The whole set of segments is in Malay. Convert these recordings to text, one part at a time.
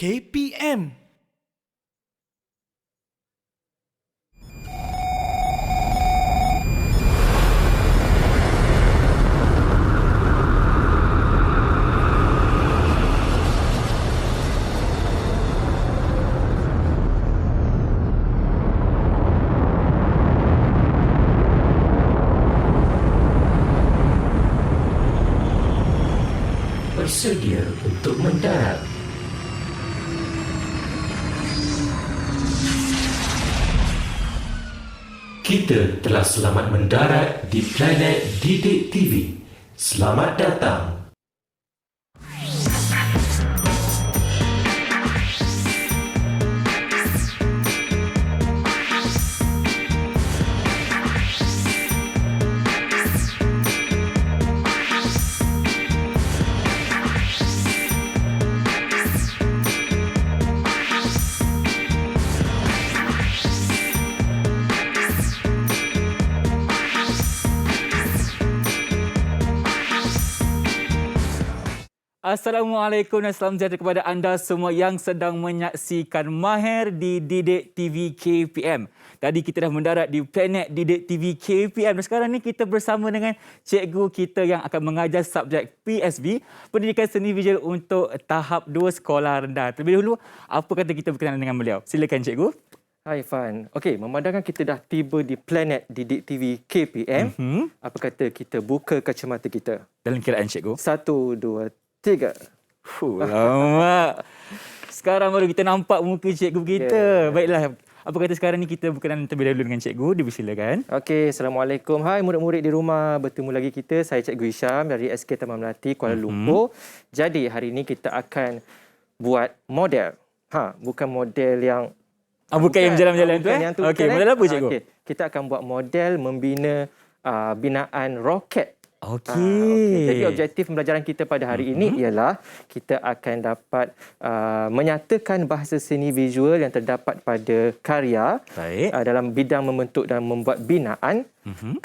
KPM. Bersedia untuk mendarat. Kita telah selamat mendarat di planet Didik TV. Selamat datang. Assalamualaikum dan salam sejahtera kepada anda semua yang sedang menyaksikan Mahir di Didik TV KPM. Tadi kita dah mendarat di planet Didik TV KPM dan sekarang ni kita bersama dengan cikgu kita yang akan mengajar subjek PSV, Pendidikan Seni Visual untuk tahap 2 sekolah rendah. Terlebih dahulu, apa kata kita berkenalan dengan beliau? Silakan cikgu. Hai Fan. Okey, memandangkan kita dah tiba di planet Didik TV KPM, apa kata kita buka kacamata kita? Dalam kiraan cikgu. 1, 2, 3. Lama. Sekarang baru kita nampak muka cikgu kita. Yeah. Baiklah, apa kata sekarang ni kita berkenalan terlebih dahulu dengan cikgu. Dipersilakan. Okey, Assalamualaikum. Hai murid-murid di rumah. Bertemu lagi kita. Saya Cikgu Hisham dari SK Taman Melati, Kuala Lumpur. Jadi hari ini kita akan buat model. Bukan model yang Bukan yang berjalan-jalan tu yang tu. Okey, model apa cikgu? Okay. Kita akan buat model membina binaan roket. Okey. Jadi objektif pembelajaran kita pada hari ini ialah kita akan dapat menyatakan bahasa seni visual yang terdapat pada karya dalam bidang membentuk dan membuat binaan.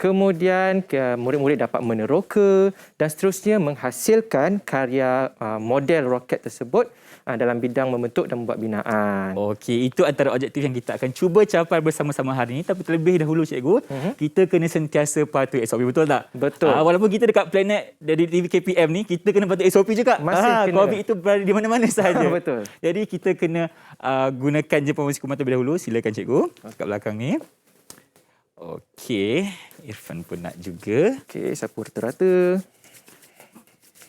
Kemudian murid-murid dapat meneroka dan seterusnya menghasilkan karya model roket tersebut dalam bidang membentuk dan membuat binaan. Okey, itu antara objektif yang kita akan cuba capai bersama-sama hari ini. Tapi terlebih dahulu cikgu, kita kena sentiasa patuhi SOP, betul tak? Betul. Walaupun kita dekat planet dari TV KPM ni, kita kena patuhi SOP juga. Masih kena. COVID itu berada di mana-mana sahaja. Betul. Jadi kita kena gunakan je pemasukan mata terlebih dahulu. Silakan cikgu kat belakang ni. Okey, Irfan pun nak juga. Okey, sapu rata-rata.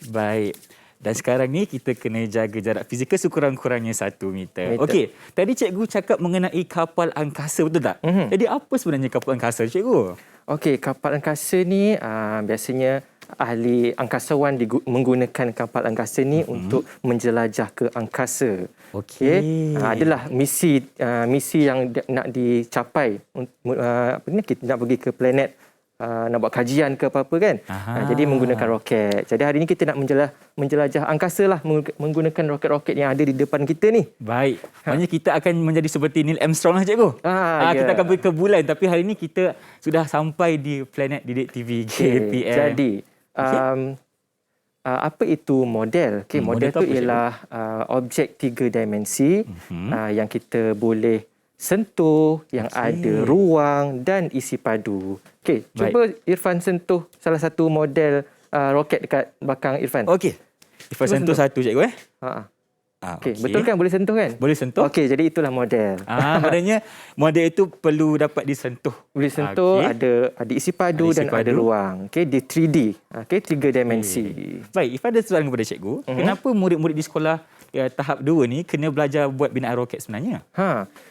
Baik. Dan sekarang ni kita kena jaga jarak fizikal sekurang-kurangnya 1 meter. Okey, tadi cikgu cakap mengenai kapal angkasa, betul tak? Jadi apa sebenarnya kapal angkasa, cikgu? Okey, kapal angkasa ni biasanya ahli angkasawan menggunakan kapal angkasa ni untuk menjelajah ke angkasa. Okey. Adalah misi yang nak dicapai. Kita nak pergi ke planet, nak buat kajian ke apa-apa kan. Jadi menggunakan roket. Jadi hari ini kita nak menjelajah angkasa lah menggunakan roket-roket yang ada di depan kita ni. Baik. Maksudnya kita akan menjadi seperti Neil Armstrong lah cikgu. Kita akan pergi ke bulan, tapi hari ini kita sudah sampai di planet Didik TV KPM. Jadi apa itu model? Model itu ialah objek 3 dimensi yang kita boleh sentuh, yang ada ruang dan isi padu. Okey, cuba Irfan sentuh salah satu model roket dekat belakang Irfan. Okey. Irfan sentuh satu cikgu Okey, betul kan? Boleh sentuh kan? Boleh sentuh. Okey, jadi itulah model. Maknanya model itu perlu dapat disentuh. Boleh sentuh, ada isi padu dan ada ruang. Okey, di 3D. Okey, 3 dimensi. Baik, Irfan ada soalan kepada cikgu. Kenapa murid-murid di sekolah tahap 2 ni kena belajar buat binaan roket sebenarnya?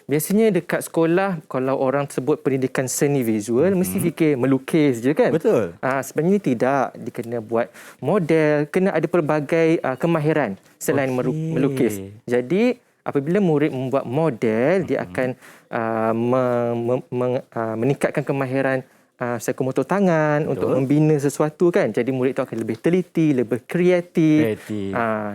Biasanya dekat sekolah kalau orang sebut pendidikan seni visual mesti fikir melukis je kan? Betul. Sebenarnya tidak, dia kena buat model, kena ada pelbagai kemahiran selain melukis. Jadi apabila murid membuat model, dia akan meningkatkan kemahiran psikomotor tangan untuk membina sesuatu kan. Jadi murid itu akan lebih teliti, lebih kreatif.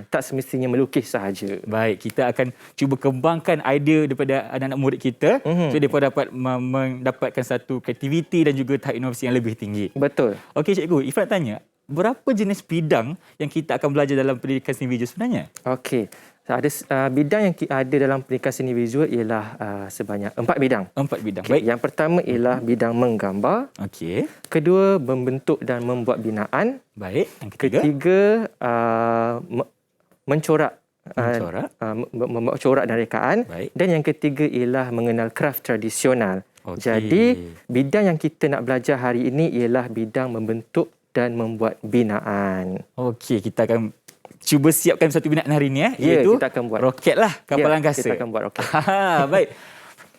Tak semestinya melukis sahaja. Baik, kita akan cuba kembangkan idea daripada anak-anak murid kita so mereka dapat mendapatkan satu kreativiti dan juga tahap inovasi yang lebih tinggi. Betul. Okey cikgu, Ifrat tanya, berapa jenis bidang yang kita akan belajar dalam pendidikan seni visual sebenarnya? Okey. Ada bidang yang ada dalam pendidikan seni visual ialah sebanyak 4 bidang. 4 bidang. Okay. Baik. Yang pertama ialah bidang menggambar. Okey. Kedua, membentuk dan membuat binaan. Baik. Yang ketiga. Ketiga, mencorak. Mencorak. Membuat corak dan rekaan. Baik. Dan yang ketiga ialah mengenal kraf tradisional. Okey. Jadi, bidang yang kita nak belajar hari ini ialah bidang membentuk dan membuat binaan. Okey, kita akan cuba siapkan satu binaan hari ini Ya, iaitu kita akan buat roket lah, kapal angkasa. Kita akan buat roket. Baik.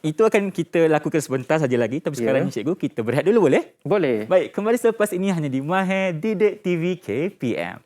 Itu akan kita lakukan sebentar saja lagi. Tapi sekarang ni cikgu, kita berehat dulu boleh? Boleh. Baik, kembali selepas ini hanya di Mahir Didik TV KPM.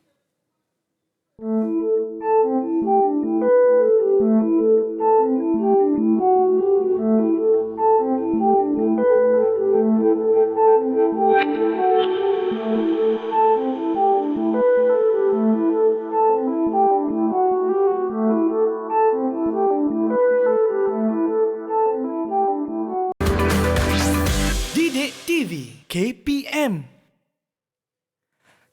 Didik TV KPM.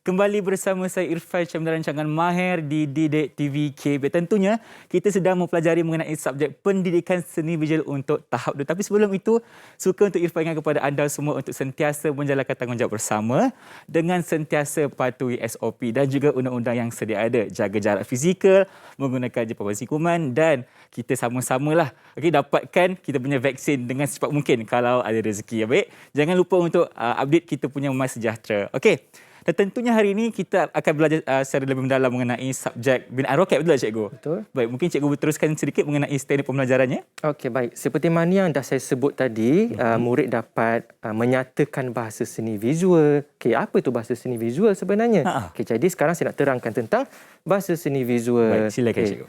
Kembali bersama saya Irfan Syam dalam rancangan Mahir di Didik TV KB. Tentunya kita sedang mempelajari mengenai subjek pendidikan seni visual untuk tahap 2. Tapi sebelum itu, suka untuk Irfan ingat kepada anda semua untuk sentiasa menjalankan tanggungjawab bersama dengan sentiasa patuhi SOP dan juga undang-undang yang sedia ada. Jaga jarak fizikal, menggunakan jepang besi kuman dan kita sama-samalah dapatkan kita punya vaksin dengan secepat mungkin kalau ada rezeki. Baik, jangan lupa untuk update kita punya My Sejahtera. Okey. Dan tentunya hari ini kita akan belajar secara lebih mendalam mengenai subjek binaan roket. Betul tak cikgu? Betul. Baik, mungkin cikgu berteruskan sedikit mengenai teknik pembelajarannya. Okey, baik. Seperti mana yang dah saya sebut tadi, murid dapat menyatakan bahasa seni visual. Okey, apa itu bahasa seni visual sebenarnya? Okey, jadi sekarang saya nak terangkan tentang bahasa seni visual. Baik, silakan cikgu.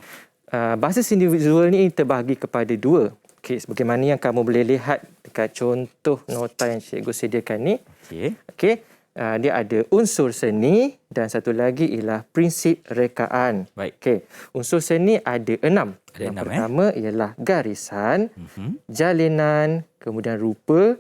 Bahasa seni visual ni terbahagi kepada 2. Okey, sebagaimana yang kamu boleh lihat dekat contoh nota yang cikgu sediakan ni. Okey. Okey. Dia ada unsur seni dan satu lagi ialah prinsip rekaan. Baik. Okey, unsur seni ada 6. Ada Yang 6, pertama ialah garisan, jalinan, kemudian rupa,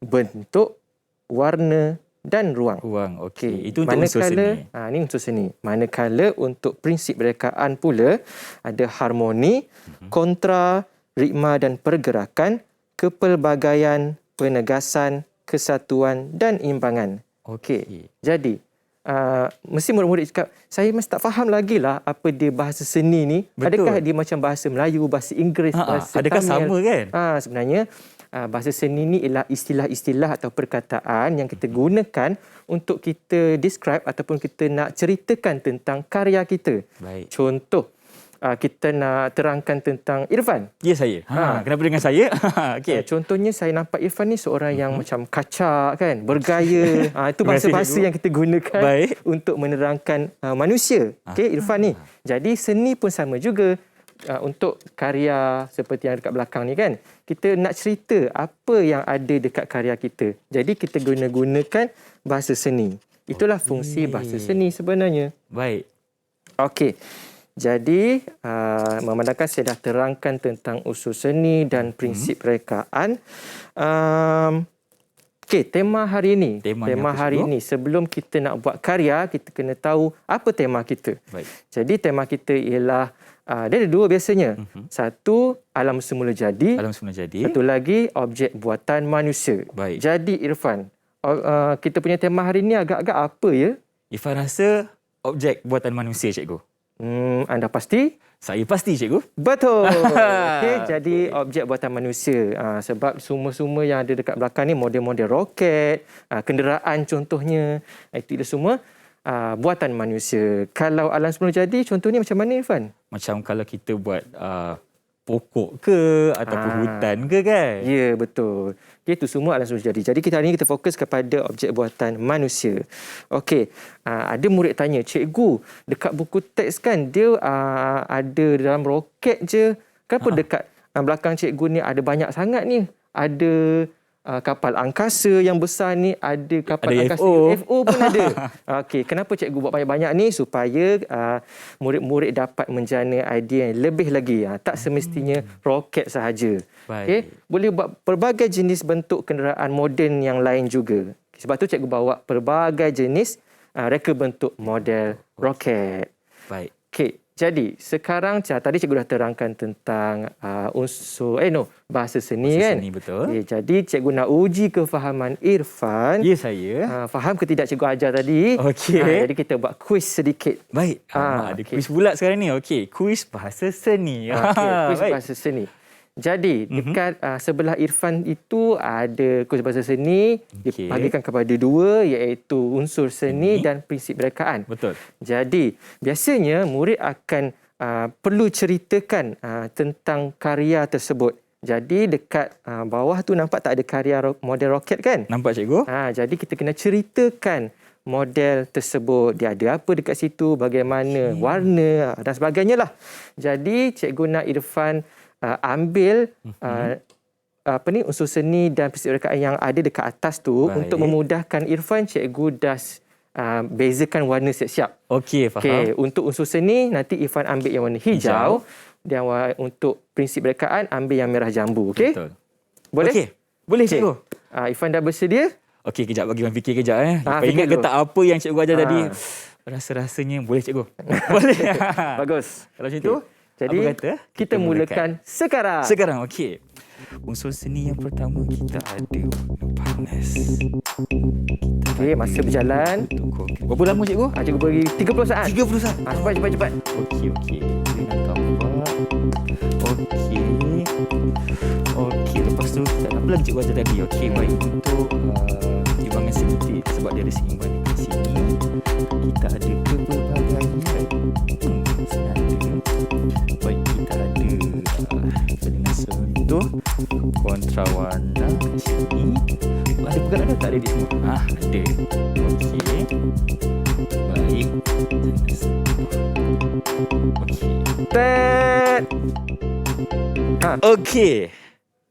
bentuk, warna dan ruang. Ruang. Okey. Okey, Itu untuk unsur seni. Ini unsur seni. Manakala untuk prinsip rekaan pula ada harmoni, kontra, ritma dan pergerakan, kepelbagaian, penegasan, kesatuan dan imbangan. Okey. Jadi, mesti murid-murid cakap, saya masih tak faham lagi lah apa dia bahasa seni ni. Betul. Adakah dia macam bahasa Melayu, bahasa Inggeris, bahasa adakah Tamil? sama kan? Sebenarnya, bahasa seni ni ialah istilah-istilah atau perkataan yang kita gunakan untuk kita describe ataupun kita nak ceritakan tentang karya kita. Baik. Contoh, kita nak terangkan tentang Irfan. Ya, saya. Kenapa dengan saya? Okey. Contohnya saya nampak Irfan ni seorang yang macam kacak kan, bergaya. Itu bahasa-bahasa yang kita gunakan untuk menerangkan manusia. Okey, Irfan ni. Jadi seni pun sama juga. Untuk karya seperti yang dekat belakang ni kan, kita nak cerita apa yang ada dekat karya kita. Jadi kita gunakan bahasa seni. Itulah fungsi bahasa seni sebenarnya. Baik. Okey. Jadi, memandangkan saya dah terangkan tentang unsur seni dan prinsip rekaan. Okey, tema hari ini. Tema hari ini, sebelum kita nak buat karya, kita kena tahu apa tema kita. Baik. Jadi, tema kita ialah, dia ada 2 biasanya. Satu, alam semula jadi. Alam semula jadi. Satu lagi, objek buatan manusia. Baik. Jadi, Irfan, kita punya tema hari ini agak-agak apa ya? Irfan rasa objek buatan manusia, cikgu. Anda pasti? Saya pasti, cikgu. Betul. Okey, jadi objek buatan manusia. Sebab semua-semua yang ada dekat belakang ni model-model roket, kenderaan contohnya, itu semua buatan manusia. Kalau alam semula jadi, contohnya macam mana, Irfan? Macam kalau kita buat pokok ke ataupun hutan ke kan? Ya, betul. Okay, itu semua alam semula jadi. Jadi hari ini kita fokus kepada objek buatan manusia. Okey, ada murid tanya, cikgu, dekat buku teks kan dia ada dalam roket je. Kenapa dekat belakang cikgu ni ada banyak sangat ni? Ada kapal angkasa yang besar ni, ada kapal ada angkasa UFO pun ada. Okey, kenapa cikgu buat banyak-banyak ni? Supaya murid-murid dapat menjana idea yang lebih lagi. Tak semestinya roket sahaja. Okey, boleh buat pelbagai jenis bentuk kenderaan moden yang lain juga. Sebab tu cikgu bawa pelbagai jenis reka bentuk model roket. Baik. Okey, Jadi, sekarang tadi cikgu dah terangkan tentang bahasa seni Bahasa kan? seni, betul. Jadi, cikgu nak uji kefahaman Irfan. Ya, saya. Faham ke tidak cikgu ajar tadi? Okey. Jadi, kita buat kuis sedikit. Baik. Ada okey. kuis pula sekarang ni. Okey, kuis bahasa seni. Okey, kuis Baik. bahasa seni. Jadi, dekat sebelah Irfan itu ada kuis bahasa seni. Okey. Dibahagikan kepada dua, iaitu unsur seni dan prinsip rekaan. Betul. Jadi, biasanya murid akan perlu ceritakan tentang karya tersebut. Jadi, dekat bawah tu nampak tak ada karya model roket kan? Nampak cikgu? Jadi, kita kena ceritakan model tersebut. Dia ada apa dekat situ, bagaimana, warna dan sebagainya lah. Jadi, cikgu nak Irfan ambil unsur seni dan prinsip rekaan yang ada dekat atas tu. Baik. Untuk memudahkan Irfan, cikgu dah bezakan warna siap-siap. Okey, faham. Okey, untuk unsur seni nanti Irfan ambil yang warna hijau dan untuk prinsip rekaan ambil yang merah jambu. Okey? Betul. Boleh? Okey. Boleh cikgu. Irfan dah bersedia? Okey, kejap bagi Wan fikir kejap. Lupa fikir ingat ke dulu. tak apa yang cikgu ajar tadi? Rasa-rasanya boleh cikgu. Boleh. Bagus. Kalau macam tu, Jadi, apa kata? kita mulakan sekarang. Sekarang, okey. Unsur seni yang pertama kita ada warna panas. Okey, masa berjalan. Berapa lama cikgu? Cikgu bagi 30 saat. 30 saat. Cepat. Okey. Kita nak tambah. Okey, lepas tu kita nak pelan cikgu ajar tadi. Okey, baik. Untuk timbangan sedikit sebab dia ada seimbang dekat sini. Kita ada kepelbagaian. Senada. Baik, kita ada dengan sentuh kontra warna di sini. Ada pegang ada tak ada di semua? Ada. Okey. Baik. Okey. Tet. Okey.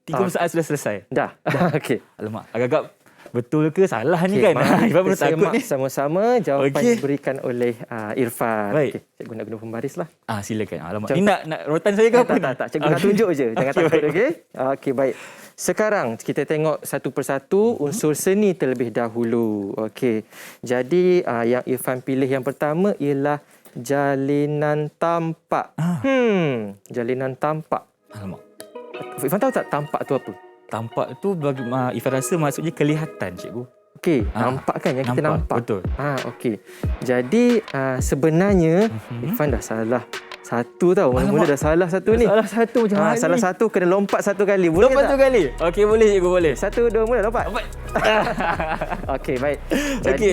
30 saat sudah selesai. Dah. Okey. Alamak, agak-agak betul ke salah ni kan? Irfan pun Kita takut semak ni. sama-sama jawapan Okey. diberikan oleh Irfan. Baik. Okey, cikgu nak guna pembaris lah. Silakan. Alamak. Macam- Ni nak rotan saya ke apa ni? Tak. Cikgu nak tunjuk je. Jangan Okey, takut, baik. okey? Okey, baik. Sekarang kita tengok satu persatu unsur seni terlebih dahulu. Okey. Jadi yang Irfan pilih yang pertama ialah jalinan tampak. Jalinan tampak. Alamak. Irfan tahu tak tampak tu apa? Tampak tu bagi Irfan rasa maksudnya kelihatan cikgu. Okey, nampak kan yang kita nampak. Betul. Okey. Jadi sebenarnya Irfan dah salah satu tau. Mula-mula dah salah satu ni. Salah satu macam mana? Salah satu kena lompat satu kali. Boleh Lompat tak? tu kali. Okey, boleh cikgu, boleh. Satu, dua, mula lompat. Lompat. Okey, baik. Jadi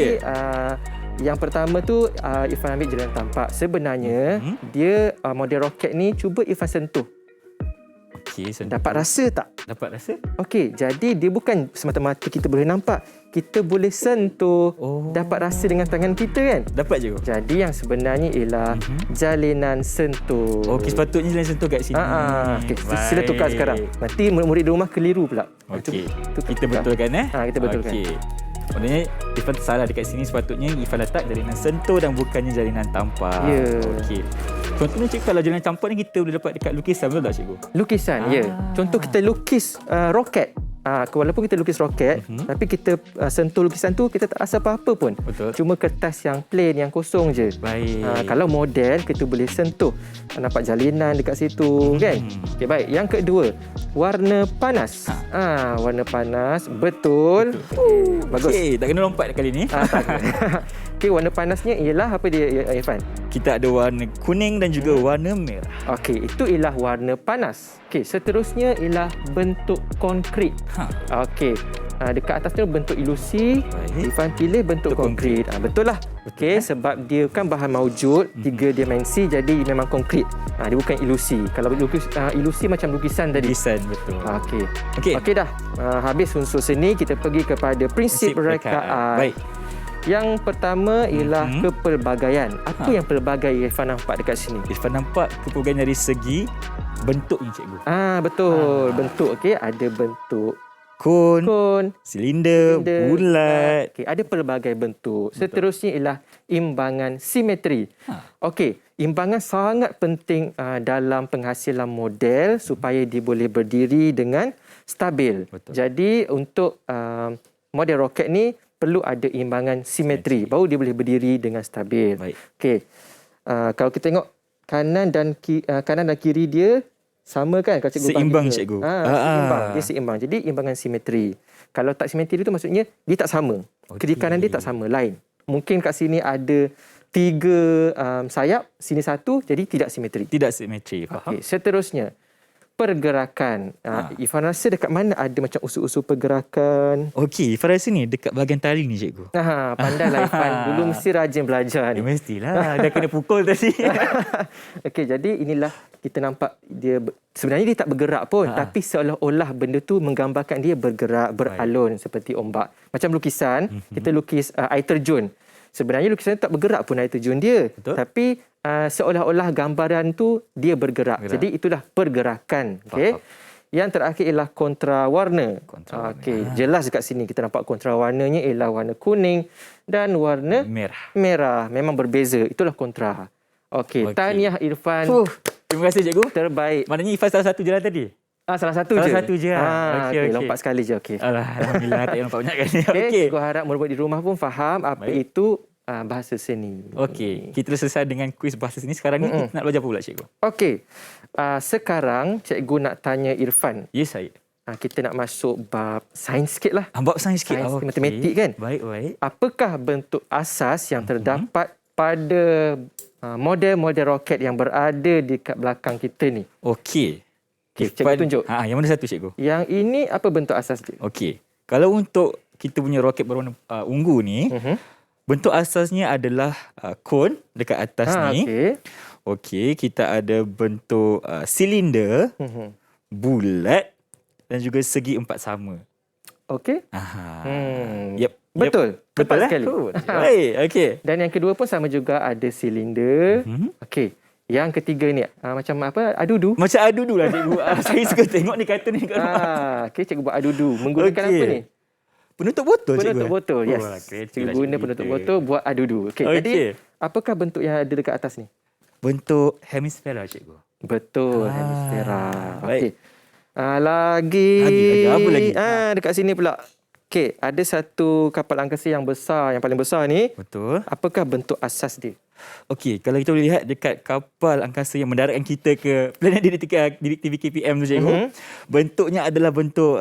yang pertama tu Irfan ambil jalan tampak. Sebenarnya dia model roket ni cuba Irfan sentuh. Okey, sentuh. Dapat rasa tak? Dapat rasa? Okey, jadi dia bukan semata-mata kita boleh nampak. Kita boleh sentuh, dapat rasa dengan tangan kita kan? Dapat cikgu. Jadi yang sebenarnya ialah jalinan sentuh. Okey, sepatutnya jalan sentuh kat sini. Okey, sila tukar sekarang. Nanti murid-murid di rumah keliru pula. Okey. Tukar. Kita betulkan Kita betulkan. Okey. Maknanya Irfan tersalah dekat sini, sepatutnya Irfan letak jalinan sentuh dan bukannya jalinan tampak. Ya. Okey. Contohnya cikgu, kalau jalinan tampak ni kita boleh dapat dekat lukisan, betul tak cikgu? Lukisan, ya. Contoh kita lukis roket. Walaupun kita lukis roket, tapi kita sentuh lukisan tu, kita tak rasa apa-apa pun. Betul. Cuma kertas yang plain, yang kosong je. Baik. Kalau model, kita boleh sentuh. Nampak jalinan dekat situ, kan? Okey, baik. Yang kedua, warna panas. Warna panas, betul. Bagus. Okey, tak kena lompat kali ni. Tak. Okey, warna panasnya ialah apa dia, Irfan? Kita ada warna kuning dan juga warna merah. Okey, itu ialah warna panas. Okey, seterusnya ialah bentuk konkret. Okey, dekat atas tu bentuk ilusi. Baik. Irfan pilih bentuk konkret. Betul lah. Okey, sebab dia kan bahan maujud, 3 dimensi, jadi memang konkret. Dia bukan ilusi. Kalau ilusi macam lukisan tadi. Lukisan, betul. Okey. Okey. Okey dah. Habis unsur seni, kita pergi kepada prinsip rekaan. Baik. Yang pertama ialah kepelbagaian. Apa yang pelbagai Irfan nampak dekat sini? Irfan nampak kepelbagaian dari segi bentuk ni cikgu. Betul. Bentuk, okey. Ada bentuk Kon, silinder, bulat. Okey, ada pelbagai bentuk. Seterusnya ialah imbangan simetri. Okey, imbangan sangat penting dalam penghasilan model supaya dia boleh berdiri dengan stabil. Betul. Jadi untuk model roket ni perlu ada imbangan simetri. Baru dia boleh berdiri dengan stabil. Baik. Okey. Kalau kita tengok kanan dan kiri dia sama kan? Kalau cikgu Seimbang, bagi dia. cikgu. Seimbang. Dia seimbang. Jadi imbangan simetri. Kalau tak simetri tu maksudnya dia tak sama. Kiri kanan dia tak sama, lain. Mungkin kat sini ada 3 sayap, sini 1, jadi tidak simetri. Tidak simetri, faham? Okey, seterusnya pergerakan. Ifan rasa dekat mana ada macam usul-usul pergerakan? Okey, Ifan rasa ni dekat bahagian tali ni, cikgu. Pandailah Ifan. Dulu mesti rajin belajar ni. Mestilah, dah kena pukul tadi. Okey, jadi inilah kita nampak dia sebenarnya dia tak bergerak pun, tapi seolah-olah benda tu menggambarkan dia bergerak, beralun seperti ombak. Macam lukisan, kita lukis air terjun. Sebenarnya lukisan tak bergerak pun air terjun dia. Betul. Tapi seolah-olah gambaran tu dia bergerak. Jadi itulah pergerakan. Okey. Yang terakhir ialah kontrawarna. Okey, jelas dekat sini kita nampak kontrawarnanya ialah warna kuning dan warna merah. Memang berbeza. Itulah kontra. Okey, tahniah Irfan. Terima kasih, cikgu. Terbaik. Maknanya Ifan salah satu je lah tadi. Salah satu je. Okey, lompat sekali je. Okey. Alhamdulillah, tak payah lompat banyak kali. Okey, gua harap murid-murid di rumah pun faham apa itu bahasa seni. Okey, kita dah selesai dengan kuis bahasa seni. Sekarang ni kita nak belajar apa pula, cikgu? Okey. Sekarang cikgu nak tanya Irfan. Ya, saya. Kita nak masuk bab sains sikit lah. Bab sains sikit. Sains matematik kan? Baik. Apakah bentuk asas yang terdapat pada model-model roket yang berada dekat belakang kita ni? Okey. Cikgu tunjuk. Yang mana satu, cikgu? Yang ini apa bentuk asas dia? Okey. Kalau untuk kita punya roket berwarna ungu ni, bentuk asasnya adalah kon dekat atas ni. Okey, kita ada bentuk silinder, bulat dan juga segi 4 sama. Okey. Yep. Betul. Tepat sekali. Baik, okey. Dan yang kedua pun sama juga, ada silinder. Okey. Yang ketiga ni macam apa? Adudu. Macam adudu lah, cikgu. Saya suka tengok ni kartun ni kat rumah. Okey, cikgu buat adudu. Menggunakan apa ni? Penutup botol, cikgu. Penutup botol, yes. Cikgu guna penutup botol buat adudu. Okey, jadi apakah bentuk yang ada dekat atas ni? Bentuk hemisfera, cikgu. Betul, hemisfera. Okey. Lagi apa lagi? Dekat sini pula. Okey, ada satu kapal angkasa yang besar, yang paling besar ni. Betul. Apakah bentuk asas dia? Okey, kalau kita boleh lihat dekat kapal angkasa yang mendaratkan kita ke planet Didik TV KPM tu, cikgu, bentuknya adalah bentuk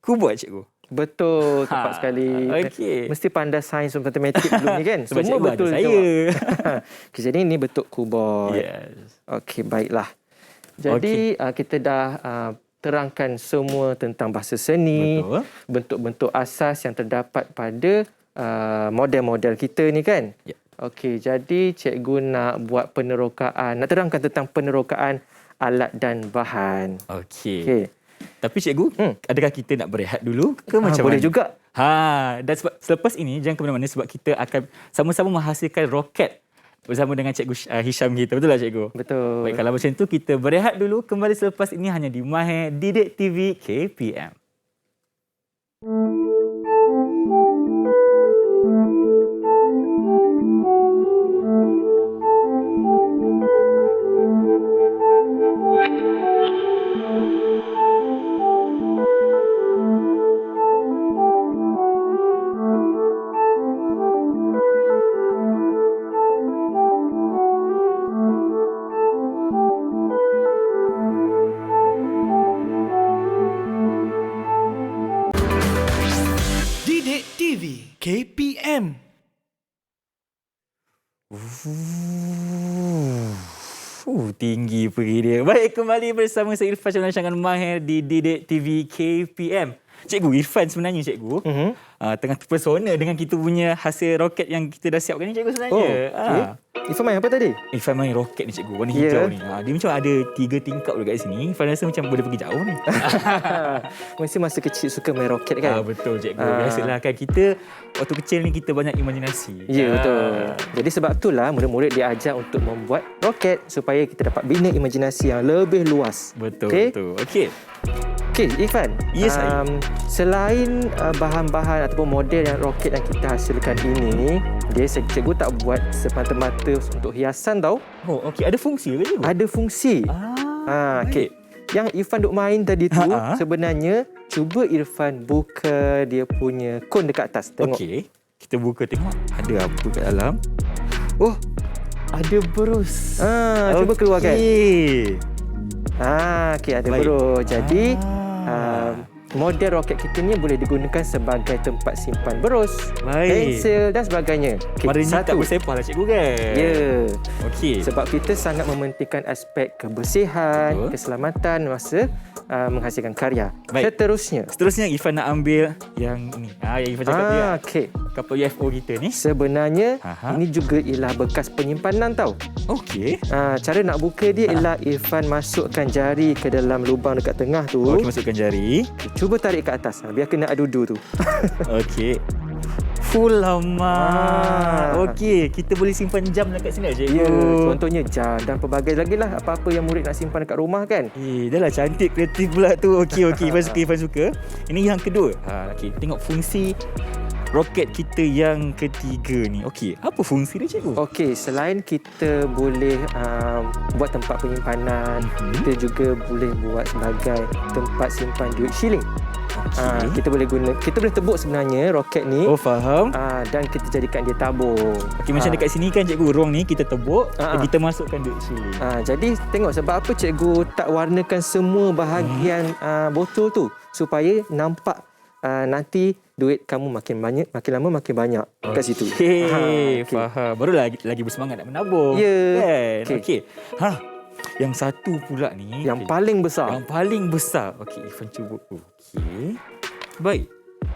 kubot, cikgu. Betul, tepat sekali. Okey. Mesti pandai sains dan matematik dulu ni kan? Sebab semua betul saya. Okey, jadi ini bentuk kubot. Yes. Okey, baiklah. Jadi kita dah terangkan semua tentang bahasa seni, bentuk-bentuk asas yang terdapat pada model-model kita ni kan? Ya. Okey, jadi cikgu nak buat penerokaan, nak terangkan tentang penerokaan alat dan bahan. Okey. Tapi cikgu, adakah kita nak berehat dulu ke macam boleh mana? juga. Dan selepas ini jangan ke mana-mana sebab kita akan sama-sama menghasilkan roket bersama dengan Cikgu Hisham kita. Betul tak, cikgu? Betul. Baik, kalau macam tu kita berehat dulu, kembali selepas ini hanya di Mahir Didik TV KPM. Didik TV KPM. Tinggi pergi dia. Baik, kembali bersama saya Irfan Syamlan Mahir di Didik TV KPM. Cikgu, Irfan sebenarnya, cikgu, tengah terpesona dengan kita punya hasil roket yang kita dah siapkan ni, cikgu, sebenarnya. Okay. Irfan main apa tadi? Irfan main roket ni, cikgu, warna hijau ni. Dia macam ada 3 tingkap dekat sini. Irfan rasa macam boleh pergi jauh ni. Mesti masa kecil suka main roket kan? Betul, cikgu. Biasalah kan kita waktu kecil ni kita banyak imajinasi. Ya, betul. Jadi sebab itulah murid-murid diajar untuk membuat roket supaya kita dapat bina imajinasi yang lebih luas. Betul, okay? betul. Okey. Okey, Irfan. Yes, saya. Selain bahan-bahan ataupun model yang roket yang kita hasilkan ini, dia cikgu tak buat semata-mata untuk hiasan tau. Oh, okey. Ada fungsi ke, cikgu? Ada fungsi. Okey. Yang Irfan duk main tadi tu sebenarnya cuba Irfan buka dia punya kon dekat atas. Tengok. Okey. Kita buka tengok ada apa kat dalam. Oh, Ada berus. Cuba keluarkan. Okey. Okey, ada Baik. berus. Jadi model roket kita ni boleh digunakan sebagai tempat simpan berus, Baik. pensel dan sebagainya. Okay, Mari ni tak bersepah lah cikgu kan? Ya. Okey. Sebab kita sangat mementingkan aspek kebersihan, Betul. keselamatan masa menghasilkan karya. Baik. Seterusnya Ifan nak ambil yang ni. Yang Ifan cakap dia. Okey. Kapal UFO kita ni. Sebenarnya Aha. ini juga ialah bekas penyimpanan tau. Okey. Cara nak buka dia ialah Irfan masukkan jari ke dalam lubang dekat tengah tu. Okey, masukkan jari. Cuba tarik ke atas. Biar kena adudu tu. Okey. Full lama. Okey, kita boleh simpan jam dekat sini cikgu. Ya, contohnya jam dan pelbagai lagi lah apa-apa yang murid nak simpan dekat rumah kan. Dah lah cantik, kreatif pula tu. Okey, Ifan suka. Ini yang kedua. Okey, tengok fungsi roket kita yang ketiga ni. Okey, apa fungsi dia cikgu? Okey, selain kita boleh buat tempat penyimpanan, kita juga boleh buat sebagai tempat simpan duit shilling. Kita boleh tebuk sebenarnya roket ni. Oh, faham. Dan kita jadikan dia tabung. Okey, macam dekat sini kan cikgu, ruang ni kita tebuk dan kita masukkan duit shilling. Jadi tengok sebab apa cikgu tak warnakan semua bahagian botol tu supaya nampak nanti duit kamu makin banyak, makin lama makin banyak kat situ. Okey, faham. Baru lagi bersemangat nak menabung. Ya. Kan? Okey. Yang satu pula ni. Yang paling besar. Yang paling besar. Okey, Ifan cuba. Okey. Baik.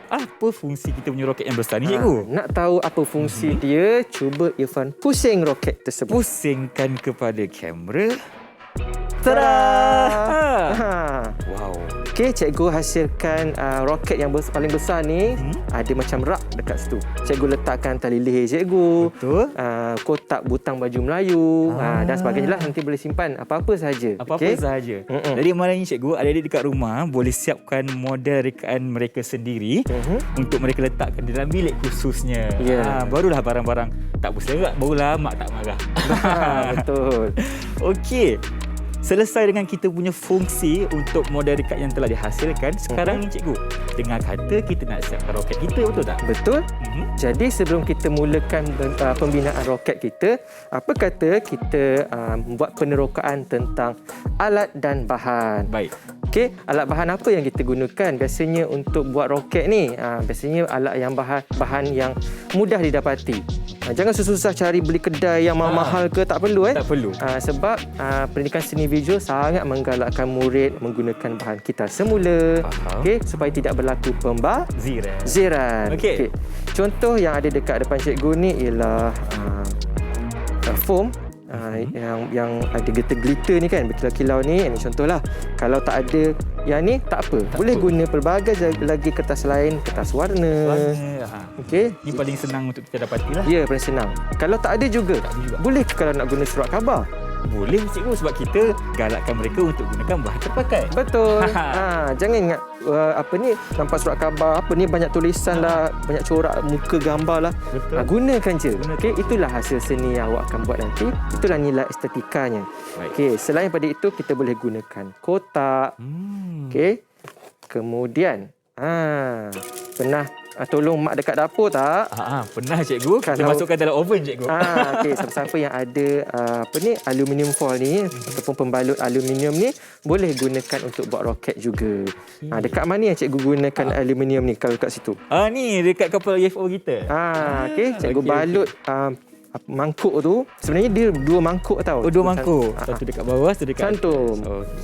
Apa fungsi kita punya roket yang besar ni, cikgu? Nak tahu apa fungsi dia, cuba Irfan pusing roket tersebut. Pusingkan kepada kamera. Tada! Wow. Okey, cikgu hasilkan roket yang paling besar ni. Ada macam rak dekat situ. Cikgu letakkan tali leher cikgu. Betul. Kotak butang baju Melayu dan sebagainya lah. Nanti boleh simpan apa-apa sahaja. Apa-apa sahaja. Jadi malam ni cikgu, adik-adik dekat rumah boleh siapkan model rekaan mereka sendiri untuk mereka letakkan dalam bilik khususnya. Barulah barang-barang tak berserak, barulah mak tak marah. Betul. Okey. Selesai dengan kita punya fungsi untuk model dekat yang telah dihasilkan. Sekarang ni cikgu, dengar kata kita nak siapkan roket kita, betul tak? Betul. Jadi sebelum kita mulakan pembinaan roket kita, apa kata kita buat penerokaan tentang alat dan bahan. Baik. Okey, alat bahan apa yang kita gunakan biasanya untuk buat roket ni? Biasanya alat yang bahan yang mudah didapati. Jangan susah-susah cari beli kedai yang mahal ke, tak perlu. Tak perlu. Sebab pendidikan seni visual sangat menggalakkan murid menggunakan bahan kita semula. Okey, supaya tidak berlaku pembaziran. Okey. Contoh yang ada dekat depan cikgu ni ialah foam. Yang ada glitter ni kan, berkilau-kilau ni. Ini contohlah. Kalau tak ada yang ni, tak apa. Boleh guna pelbagai lagi kertas lain, kertas warna. Okey. Ini paling senang untuk kita dapati lah. Ya, paling senang. Kalau tak ada juga, boleh ke kalau nak guna surat khabar? Boleh cikgu, sebab kita galakkan mereka untuk gunakan bahan terpakai. Betul. Jangan ingat nampak surat khabar apa ni banyak tulisan lah, banyak corak muka gambar lah. Betul. Gunakan je. Okey, itulah hasil seni yang awak akan buat nanti. Itulah nilai estetikanya. Okey, selain daripada itu kita boleh gunakan kotak. Okey. Kemudian pernah tolong mak dekat dapur tak? Pernah cikgu. Kita masukkan dalam oven cikgu. Okey, siapa-siapa yang ada aluminium foil ni ataupun pembalut aluminium ni boleh gunakan untuk buat roket juga. Dekat mana yang cikgu gunakan aluminium ni kalau kat situ? Ni dekat kapal UFO kita. Okey, cikgu balut mangkuk tu. Sebenarnya dia dua mangkuk tau. Oh, dua mangkuk. Satu dekat bawah, satu dekat cantum.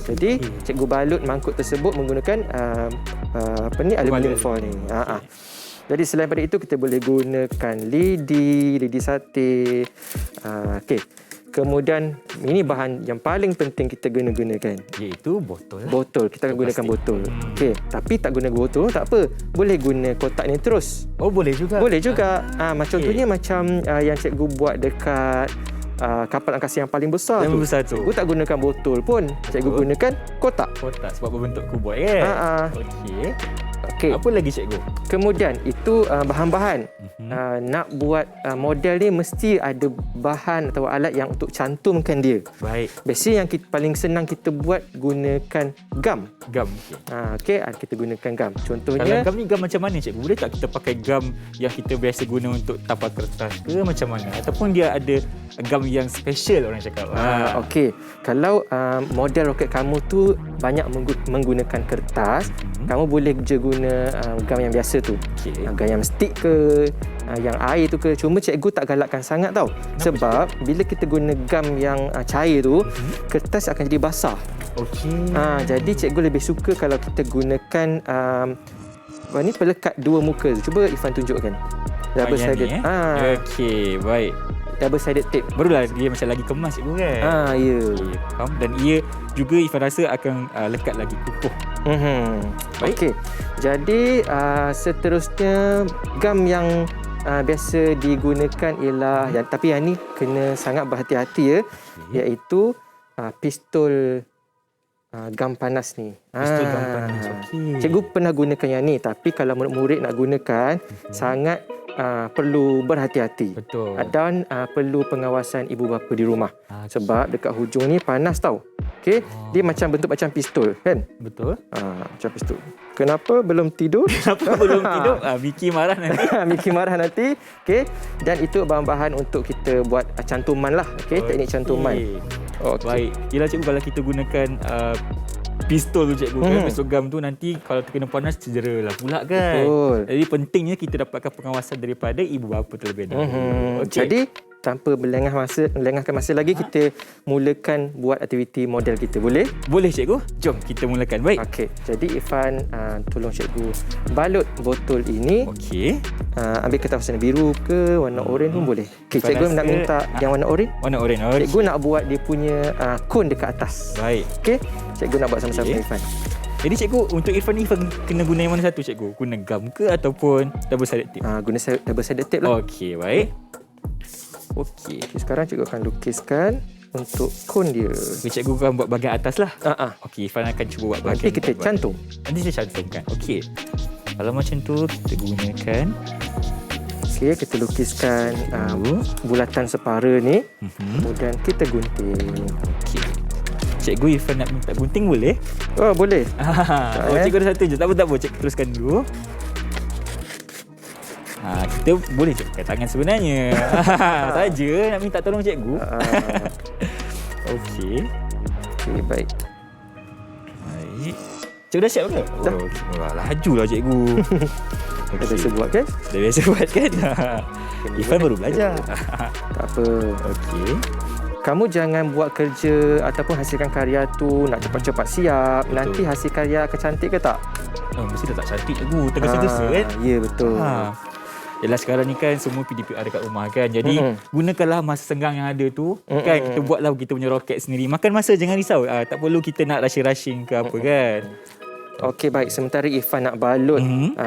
Jadi cikgu balut mangkuk tersebut menggunakan aluminium foil ni. Jadi selain daripada itu kita boleh gunakan lidi sate. Okey. Kemudian ini bahan yang paling penting kita gunakan, iaitu botol. Botol. Kita akan gunakan botol. Okey, tapi tak guna botol tak apa. Boleh guna kotak ni terus. Oh, boleh juga. Boleh juga. Contohnya macam yang cikgu buat dekat kapal angkasa yang paling besar tu. Cikgu tak gunakan botol pun. Cikgu gunakan kotak. Kotak sebab berbentuk kuboid kan? Okey. Apa lagi cikgu? Kemudian itu bahan-bahan. Nak buat model ni mesti ada bahan atau alat yang untuk cantumkan dia. Baik. Biasanya yang paling senang kita buat gunakan gam. Gam. Okey, kita gunakan gam. Contohnya kalau gam ni gam macam mana cikgu? Boleh tak kita pakai gam yang kita biasa guna untuk tapal kertas ke macam mana? Ataupun dia ada gam yang special orang cakap. Okey. Kalau model roket kamu tu banyak menggunakan kertas, kamu boleh je guna gam yang biasa tu. Okey. Gam yang stick ke, yang air tu ke. Cuma cikgu tak galakkan sangat tau. Sebab bila kita guna gam yang cair tu, kertas akan jadi basah. Okey. Jadi cikgu lebih suka kalau kita gunakan pelekat dua muka tu. Cuba Irfan tunjukkan. Double sided. Okey, baik. Double sided tape. Barulah dia macam lagi kemas cikgu kan. Ya. Okey, faham. Dan ia juga Ifan rasa akan lekat lagi kukuh. Baik. Okey. Jadi seterusnya gam yang biasa digunakan ialah tapi yang ni kena sangat berhati-hati ya, iaitu pistol gam panas ni. Pistol gam panas. Okey. Cikgu pernah gunakan yang ni, tapi kalau murid-murid nak gunakan sangat perlu berhati-hati. Betul. Dan perlu pengawasan ibu bapa di rumah. Sebab dekat hujung ni panas tau. Okey, dia bentuk macam pistol kan? Betul. Macam pistol. Kenapa belum tidur? Kenapa belum tidur? Miki marah nanti. Miki marah nanti. Okey, dan itu bahan-bahan untuk kita buat cantuman lah. Okey, teknik cantuman. Okay. Baik. Yelah cikgu, kalau kita gunakan pistol tu cikgu kan, pistol gam tu nanti kalau terkena panas cedera lah pula kan. Betul. Jadi pentingnya kita dapatkan pengawasan daripada ibu bapa terlebih dahulu. Okay. Jadi tanpa melengahkan masa lagi, kita mulakan buat aktiviti model kita. Boleh? Boleh cikgu. Jom kita mulakan. Baik. Okey. Jadi Irfan tolong cikgu balut botol ini. Okey. Ambil kertas warna biru ke warna oranye pun boleh. Okey, cikgu nak minta yang warna oranye. Warna oranye. Cikgu nak buat dia punya kon dekat atas. Baik. Okey. Cikgu nak buat sama-sama dengan Irfan. Jadi cikgu, untuk Irfan ni kena guna yang mana satu cikgu? Guna gam ke ataupun double sided tape? Guna double sided tape lah. Okey, baik. Okey, sekarang cikgu akan lukiskan untuk kon dia. Cikgu akan buat bahagian atas lah. Okey, Irfan akan cuba buat bahagian. Nanti kita cantum. Nanti saya cantumkan. Okey. Kalau macam tu, kita gunakan. Okey, kita lukiskan bulatan separa ni. Kemudian kita gunting. Okey. Cikgu, Irfan nak minta gunting boleh? Oh, boleh. Cikgu ada satu je. Tak apa. Cikgu teruskan dulu. Kita boleh cekkan tangan sebenarnya. Saja nak minta tolong cikgu. Okey. Okey, baik. Baik. Cikgu dah siap ke? Dah. Lajulah cikgu. Dah biasa buat kan? Dah biasa buat kan? Irfan baru belajar. Tak apa. Okey. Kamu jangan buat kerja ataupun hasilkan karya tu nak cepat-cepat siap. Betul. Nanti hasil karya akan cantik ke tak? Mesti dah tak cantik cikgu. Tergesa-gesa kan? Ya, betul. Yalah, sekarang ni kan semua PDPR dekat rumah kan. Jadi gunakanlah masa senggang yang ada tu. Kan kita buatlah kita punya roket sendiri. Makan masa, jangan risau. Tak perlu kita nak rushing ke apa kan. Okey, baik. Sementara Irfan nak balut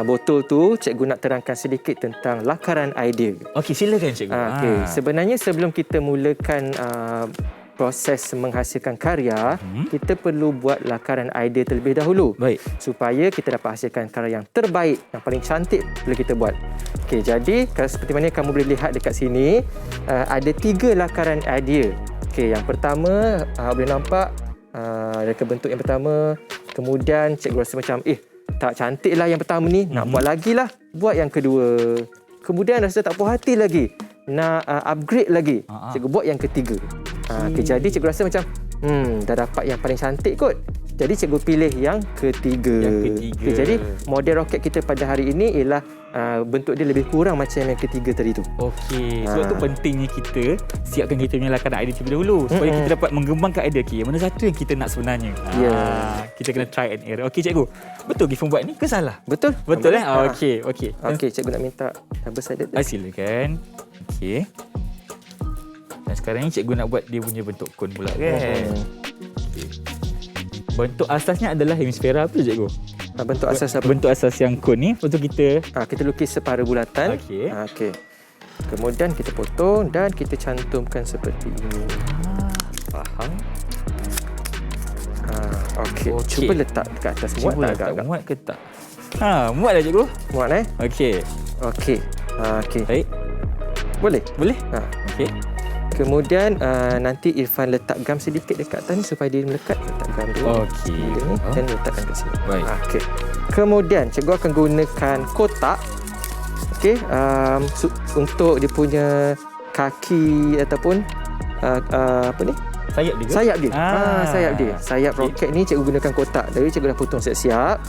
botol tu, cikgu nak terangkan sedikit tentang lakaran idea. Okey, silakan cikgu. Okey, sebenarnya sebelum kita mulakan proses menghasilkan karya, kita perlu buat lakaran idea terlebih dahulu. Baik. Supaya kita dapat hasilkan karya yang terbaik, yang paling cantik boleh kita buat. Okey, jadi seperti mana kamu boleh lihat dekat sini, ada 3 lakaran idea. Okey, yang pertama boleh nampak reka bentuk yang pertama. Kemudian cikgu rasa macam tak cantik lah yang pertama ni, nak buat lagi lah. Buat yang kedua. Kemudian rasa tak puas hati lagi, nak upgrade lagi. Cikgu buat yang ketiga. Okay, jadi cikgu rasa macam dah dapat yang paling cantik kot. Jadi cikgu pilih yang ketiga. Okay, jadi model roket kita pada hari ini ialah bentuk dia lebih kurang macam yang ketiga tadi tu. Okey, sebab tu pentingnya kita siapkan kita punya lakaran idea terlebih dahulu supaya kita dapat mengembangkan idea yang mana satu yang kita nak sebenarnya. Kita kena try and error. Okey cikgu, betul Gifon buat ni ke salah? Betul. Betul Okey. Okey, cikgu nak minta double sided. Silakan. Okey. Dan sekarang ni cikgu nak buat dia punya bentuk kon pula kan. Okey. Bentuk asasnya adalah hemisfera apa cikgu? Bentuk asas apa? Bentuk asas yang kon ni untuk kita lukis separa bulatan. Okey. Okey. Kemudian kita potong dan kita cantumkan seperti ini. Faham. Okey. Cuba letak dekat atas. Muat tak agak-agak? Muat ke tak? Muat dah cikgu. Muat Okey. Okey. Okey. Baik. Boleh? Okey. Kemudian nanti Irfan letak gam sedikit dekat atas ni supaya dia melekat. Letak gam dulu. Okey. Dan letakkan kat sini. Baik. Okey. Kemudian cikgu akan gunakan kotak. Okey. Untuk dia punya kaki ataupun apa ni? Sayap dia ke? Sayap dia. Sayap dia. Sayap Okey. roket ni cikgu gunakan kotak. Dari cikgu dah potong siap-siap.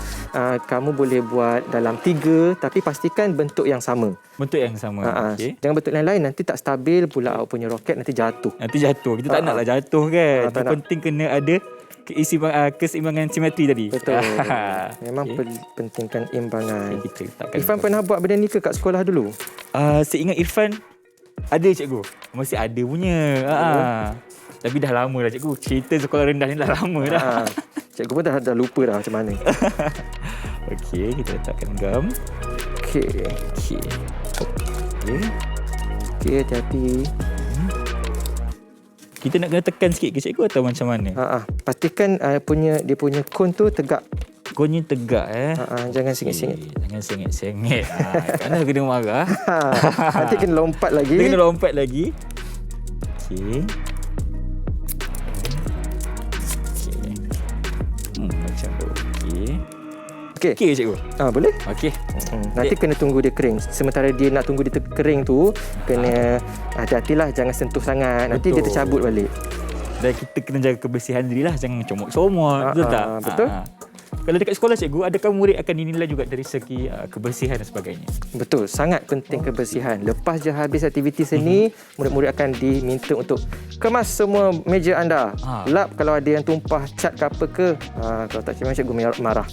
Kamu boleh buat dalam 3 tapi pastikan bentuk yang sama. Bentuk yang sama. Okey. Jangan bentuk lain-lain, nanti tak stabil pula awak punya roket, nanti jatuh. Nanti jatuh. Kita tak naklah jatuh kan. tak Yang nak. penting kena ada keseimbangan simetri tadi. Betul. Memang Okey. pentingkan imbangan. Kita letakkan. Irfan pernah buat benda ni ke kat sekolah dulu? Saya ingat Irfan ada cikgu. Mesti ada punya. Tapi dah lama dah cikgu. Cerita sekolah rendah ni dah lama dah. Cikgu pun dah lupa dah macam mana. Okey, kita letakkan gam. Okey. Okey. Okey, hati-hati. Kita nak kena tekan sikit ke cikgu atau macam mana? Pastikan dia punya kon tu tegak. Konnya tegak Jangan sengit-sengit. Jangan sengit-sengit. Kerana kena marah. Nanti kena lompat lagi. Dia kena lompat lagi. Okey. Macam tu. Okey. Okey. Okey cikgu. Boleh? Okey. Nanti kena tunggu dia kering. Sementara dia nak tunggu dia kering tu, kena hati-hatilah, jangan sentuh sangat. Nanti dia Betul. tercabut balik. Dan kita kena jaga kebersihan diri lah. Jangan comot-comot. Betul tak? Betul. Kalau dekat sekolah cikgu, adakah murid akan dinilai juga dari segi kebersihan dan sebagainya? Betul, sangat penting kebersihan. Lepas je habis aktiviti seni, murid-murid akan diminta untuk kemas semua meja anda. Lap kalau ada yang tumpah cat ke apa ke. Kalau tak kira cikgu marah.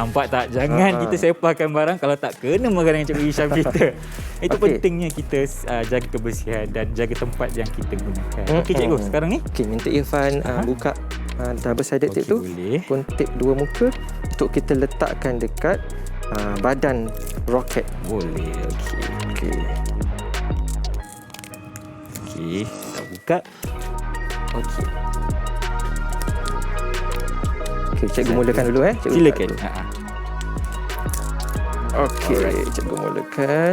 Nampak tak? Jangan kita sepakan barang kalau tak kena marah dengan cikgu Hisham kita. Itu pentingnya kita jaga kebersihan dan jaga tempat yang kita gunakan. Okey cikgu, sekarang ni? Okey, minta Irfan buka double-sided tape tu. Boleh. Pun tape 2 muka untuk kita letakkan dekat badan roket. Boleh, okey. Okey. Okey, kita buka. Okey. Okey, cikgu mulakan dulu Cikgu Silakan. letak dulu. Okey, cikgu mulakan.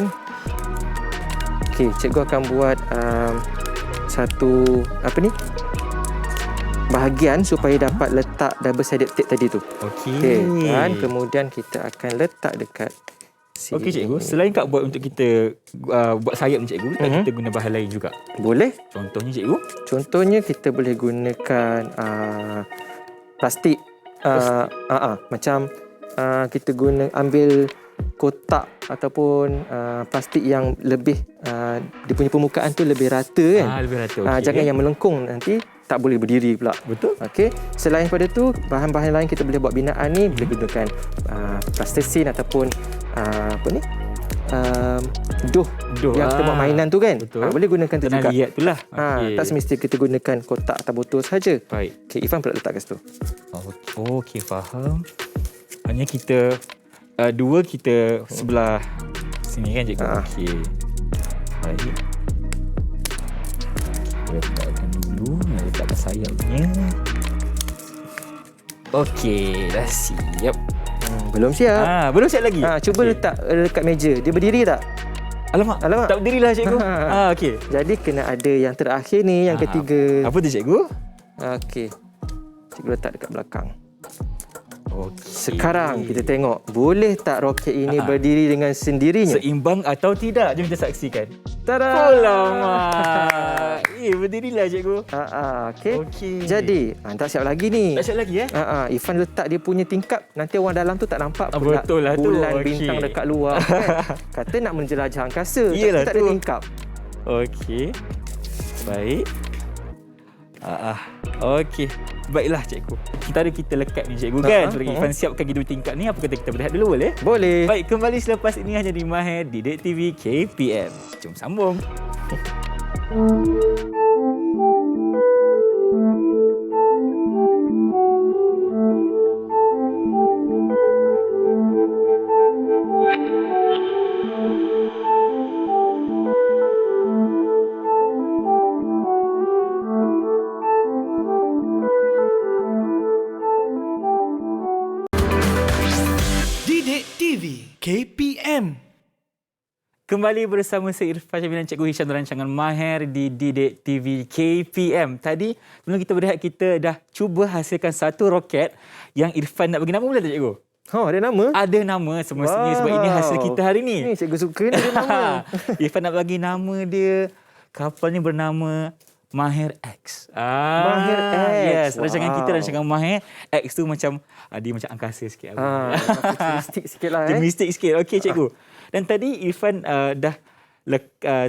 Okey, cikgu akan buat satu bahagian supaya dapat letak double-sided tape tadi tu. Okey. Dan kemudian kita akan letak dekat sini. Okey cikgu, selain Kak buat untuk kita buat sayap ni cikgu, kita guna bahan lain juga. Boleh. Contohnya cikgu? Contohnya kita boleh gunakan plastik. Macam kita ambil kotak ataupun plastik yang lebih dia punya permukaan tu lebih rata kan. Lebih rata. Okey. Jangan yang melengkung, nanti tak boleh berdiri pula. Betul. Okey. Selain pada tu, bahan-bahan lain kita boleh buat binaan ni boleh gunakan plastisin ataupun doh yang kita buat mainan tu kan. Betul. Boleh gunakan tu Pernah juga. lihat tu lah. Okey. Tak semestinya kita gunakan kotak atau botol saja. Baik. Okey, Irfan pula letak kat situ. Okey, faham. Hanya kita dua kita sebelah sini kan cikgu. Okey. Baik. Kita letakkan dulu, letakkan sayapnya. Okey, dah siap. Belum siap. Belum siap lagi. Cuba Okey. letak dekat meja. Dia berdiri tak? Alamak. Alamak. Tak berdirilah cikgu. Okey. Jadi kena ada yang terakhir ni, yang ketiga. Apa tu cikgu? Okey. Cikgu letak dekat belakang. Okey. Sekarang kita tengok, boleh tak roket ini berdiri dengan sendirinya? Seimbang atau tidak? Jom kita saksikan. Tada! Alamak. Berdirilah cikgu. Okey. Okey. Jadi, tak siap lagi ni. Tak siap lagi Irfan letak dia punya tingkap, nanti orang dalam tu tak nampak pula betul lah tu. bulan Okey. bintang dekat luar kan. Kata nak menjelajah angkasa, Iyalah tapi tak ada tu. tingkap. Okey. Baik. Okey. Baiklah cikgu. Kita lekat ni cikgu kan. Bagi Irfan siapkan kedua tingkap ni. Apa kata kita berehat dulu boleh? Boleh. Baik, kembali selepas ini hanya di Mahir Didik TV KPM. Jom sambung. Didik TV KPM. Kembali bersama saya Irfan Syamil dan Cikgu Hisham dalam rancangan Mahir di Didik TV KPM. Tadi sebelum kita berehat, kita dah cuba hasilkan satu roket yang Irfan nak bagi nama boleh tak cikgu? Ada nama? Ada nama semestinya sebab ini hasil kita hari ni. Ni cikgu suka ni ada nama. Irfan nak bagi nama dia kapal ni bernama Maher X. Maher X. Yes, Wow. rancangan kita rancangan Maher X tu macam dia macam angkasa sikit. Futuristik sikit lah. Dia mistik sikit. Okey cikgu. Dan tadi Irfan dah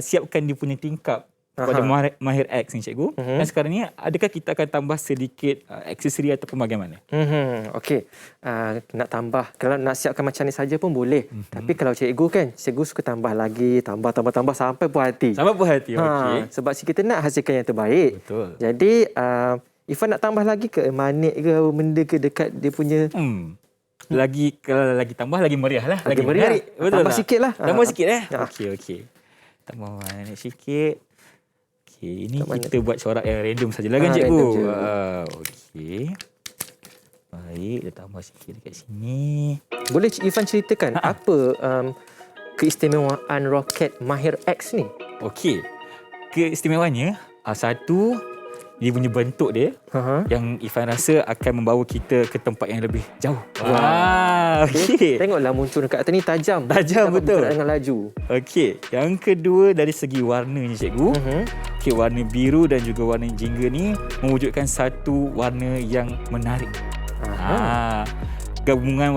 siapkan dia punya tingkap pada Maher X ni cikgu. Dan sekarang ni adakah kita akan tambah sedikit aksesori ataupun bagaimana? Okey. Nak tambah, kalau nak siapkan macam ni saja pun boleh. Tapi kalau cikgu kan, cikgu suka tambah lagi, tambah sampai puas hati. Sampai puas hati. Okey. Sebab kita nak hasilkan yang terbaik. Betul. Jadi Irfan nak tambah lagi ke manik ke benda ke dekat dia punya Kalau lagi tambah lagi meriah lah. Lagi meriah. Menarik. Betul Tambah tak? sikit lah. Tambah sikit Ha. Okey. Tambah manik sikit. Okey, ini Tak kita buat corak yang random sajalah kan cikgu. Random je. Okey. Baik, dia tambah sikit dekat sini. Boleh Irfan ceritakan apa keistimewaan roket Maher X ni? Okey. Keistimewaannya, satu, dia punya bentuk dia yang Irfan rasa akan membawa kita ke tempat yang lebih jauh. Okey. Tengoklah muncul dekat atas ni tajam. Tajam, Dapat betul. bergerak dengan laju. Okey, yang kedua dari segi warnanya cikgu. Okey, warna biru dan juga warna jingga ni mewujudkan satu warna yang menarik. Gabungan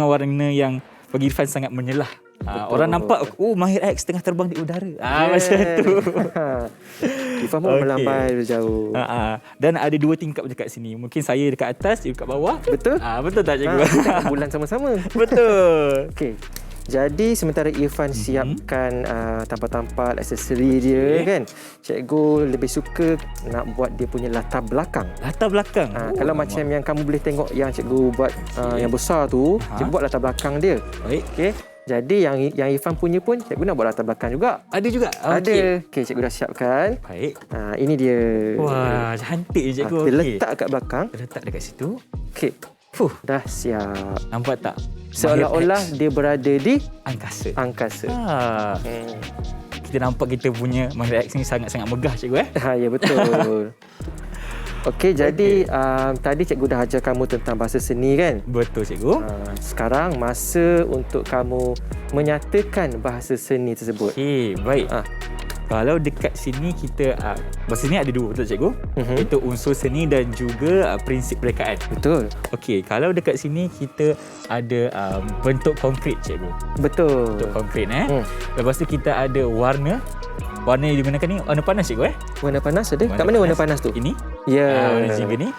warna yang bagi Irfan sangat menyelah. Orang nampak Maher X tengah terbang di udara. Macam tu. Irfan pun melambai jauh. Dan ada dua tingkap dekat sini. Mungkin saya dekat atas, dia dekat bawah. Betul? Betul tak cikgu? Kita kat bulan sama-sama. Betul. Okey. Jadi sementara Irfan siapkan tampal-tampal aksesori dia kan, cikgu lebih suka nak buat dia punya latar belakang. Latar belakang. Kalau macam yang kamu boleh tengok yang cikgu buat yang besar tu, cikgu buat latar belakang dia. Baik. Okey. Jadi yang Irfan punya pun cikgu nak buat latar belakang juga. Ada juga? Ada. Okey, cikgu dah siapkan. Baik. Ini dia. Wah, cantik je cikgu. Kita letak kat belakang. Kita letak dekat situ. Okey. Dah siap. Nampak tak? Seolah-olah dia berada di angkasa. Kita nampak kita punya Maher X ni sangat-sangat megah cikgu Ya, betul. Okey, jadi tadi cikgu dah ajar kamu tentang bahasa seni kan? Betul cikgu. Sekarang masa untuk kamu menyatakan bahasa seni tersebut. Okey, baik. Kalau dekat sini kita bahasa seni ada dua, betul cikgu? Itu unsur seni dan juga prinsip rekaan. Betul. Okey, kalau dekat sini kita ada bentuk konkret cikgu. Betul. Bentuk konkret Lepas tu kita ada warna. Warna yang digunakan ni warna panas cikgu Warna panas ada? Kat mana warna panas tu? Ini. Ya. Warna jingga ni.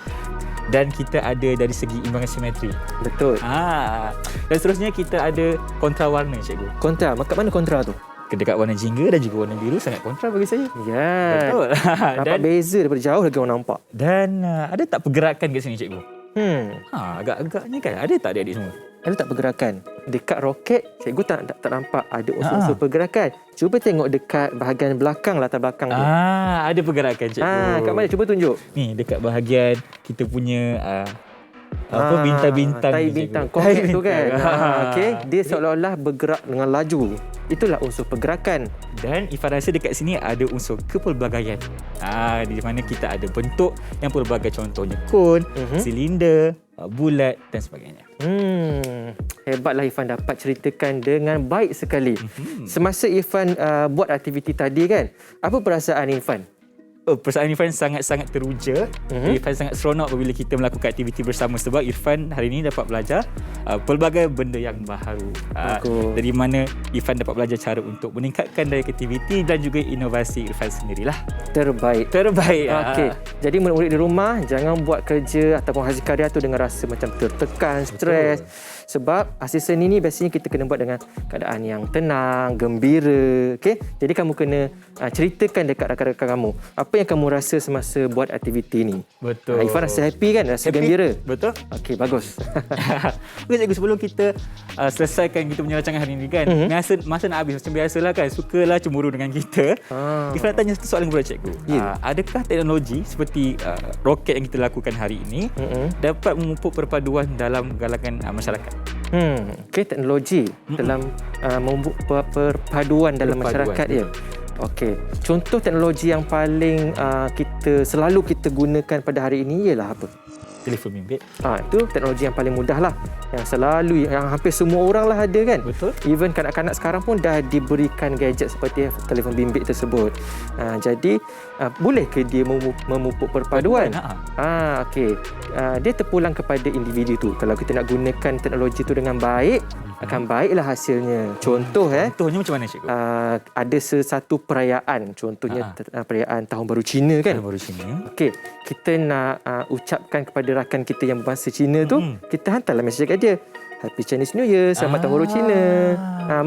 Dan kita ada dari segi imbangan simetri. Betul. Dan seterusnya kita ada kontra warna cikgu. Kontra. Kat mana kontra tu? Dekat warna jingga dan juga warna biru sangat kontra bagi saya. Ya. Betul. Nampak beza daripada jauh lagi orang nampak. Dan ada tak pergerakan kat sini cikgu? Agak-agaknya kan ada tak adik-adik semua? Ada tak pergerakan? Dekat roket, cikgu tak nampak ada unsur-unsur pergerakan. Cuba tengok dekat bahagian belakang, latar belakang tu. Ada pergerakan cikgu. Kat mana? Cuba tunjuk. Ni dekat bahagian kita punya bintang-bintang. Tai ni, bintang, cikgu. komet tu kan. Okey, dia seolah-olah bergerak dengan laju. Itulah unsur pergerakan. Dan Irfan rasa dekat sini ada unsur kepelbagaian. Di mana kita ada bentuk yang pelbagai, contohnya kon, silinder, bulat dan sebagainya. Hebatlah Irfan dapat ceritakan dengan baik sekali. Semasa Irfan buat aktiviti tadi kan, apa perasaan Irfan? Perasaan Irfan sangat-sangat teruja. Irfan sangat seronok apabila kita melakukan aktiviti bersama sebab Irfan hari ini dapat belajar pelbagai benda yang baharu. Dari mana Irfan dapat belajar cara untuk meningkatkan daya kreativiti dan juga inovasi Irfan sendirilah. Terbaik. Okey. Jadi murid-murid di rumah jangan buat kerja ataupun hasil karya tu dengan rasa macam tertekan, stres. Sebab hasil seni ni biasanya kita kena buat dengan keadaan yang tenang, gembira. Okey? Jadi kamu kena ceritakan dekat rakan-rakan kamu apa yang kamu rasa semasa buat aktiviti ni. Betul. Irfan rasa happy kan? Rasa gembira. Betul. Okey, bagus. Okey cikgu, sebelum kita selesaikan kita punya rancangan hari ini kan, masa nak habis macam biasalah kan, sukalah cemburu dengan kita. Irfan nak tanya satu soalan kepada cikgu. Adakah teknologi seperti roket yang kita lakukan hari ini dapat memupuk perpaduan dalam galangan masyarakat? Okey, teknologi dalam membuat perpaduan dalam masyarakat dia. Okey, contoh teknologi yang paling selalu kita gunakan pada hari ini ialah apa? telefon bimbit. Itu teknologi yang paling mudah lah. Yang hampir semua orang lah ada kan. Betul. Even kanak-kanak sekarang pun dah diberikan gadget seperti telefon bimbit tersebut. Jadi boleh ke dia memupuk perpaduan? Okey. Dia terpulang kepada individu tu. Kalau kita nak gunakan teknologi tu dengan baik, akan baiklah hasilnya. Contohnya macam mana cikgu? Ada satu perayaan, contohnya perayaan Tahun Baru Cina kan. Tahun Baru Cina. Okey, kita nak ucapkan kepada rakan kita yang berbangsa Cina tu, kita hantarlah mesej kat dia. Happy Chinese New Year, selamat Tahun Baru Cina.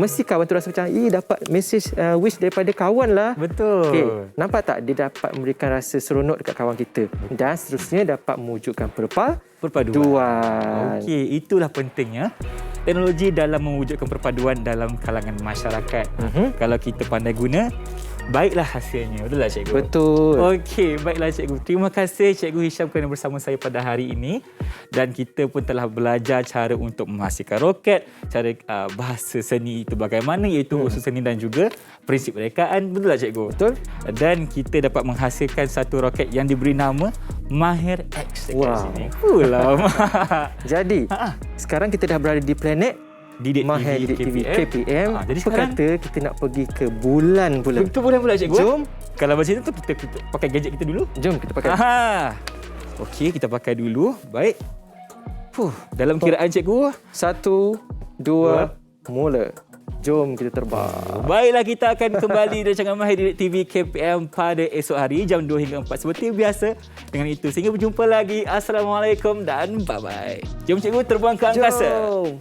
Mesti kawan tu rasa macam, dapat mesej wish daripada kawan lah. Betul. Okey, nampak tak dia dapat memberikan rasa seronok dekat kawan kita. Dan seterusnya dapat mewujudkan perpaduan. Okey, itulah pentingnya teknologi dalam mewujudkan perpaduan dalam kalangan masyarakat. Kalau kita pandai guna, baiklah hasilnya. Betul tak cikgu? Betul. Okey, baiklah cikgu. Terima kasih Cikgu Hisham kerana bersama saya pada hari ini. Dan kita pun telah belajar cara untuk menghasilkan roket, cara bahasa seni itu bagaimana, iaitu unsur seni dan juga prinsip rekaan. Betul tak cikgu? Betul. Dan kita dapat menghasilkan satu roket yang diberi nama Maher X dekat sini. Lama. Jadi, sekarang kita dah berada di planet Didik Maher TV Didik TV KPM. Jadi Apa kata kita nak pergi ke bulan pula? Ke bulan pula cikgu. Jom. Kalau macam itu kita pakai gadget kita dulu. Jom kita pakai. Okey, kita pakai dulu. Baik. Dalam kiraan cikgu. 1, 2, mula. Jom kita terbang. Baiklah, kita akan kembali rancangan Maher Didik TV KPM pada esok hari jam 2 hingga 4 seperti biasa. Dengan itu, sehingga berjumpa lagi. Assalamualaikum dan bye-bye. Jom cikgu terbang ke angkasa. Jom.